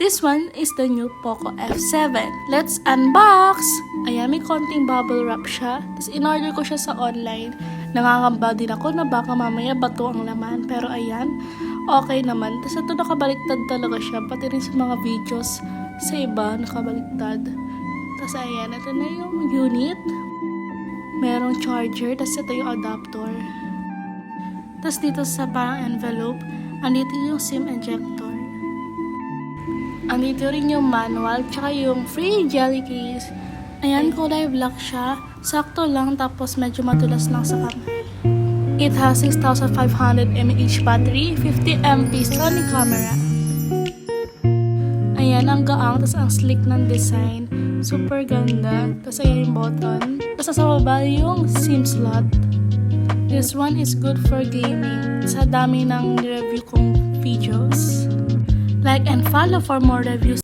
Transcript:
This one is the new Poco F7. Let's unbox! Ayan, may konting bubble wrap siya. Tapos in-order ko siya sa online. Nangangamba din ako na baka mamaya bato ang laman. Pero ayan, okay naman. Tapos ito nakabaliktad talaga siya. Pati rin sa mga videos sa iba nakabaliktad. Tapos ayan, ito na yung unit. Merong charger. Tapos ito yung adapter. Tapos dito sa parang envelope, andito yung SIM ejector. Andito rin yung manual, tsaka yung free jelly case. Ayan, kulay black siya. Sakto lang, tapos medyo matulas lang sa camera. It has 6,500 mAh battery, 50 MP Sony camera. Ayan, ang gaang, tapos ang sleek ng design. Super ganda. Tapos ayan yung button. Tapos sa baba yung SIM slot. This one is good for gaming. Sa dami ng review kong videos. Like and follow for more reviews.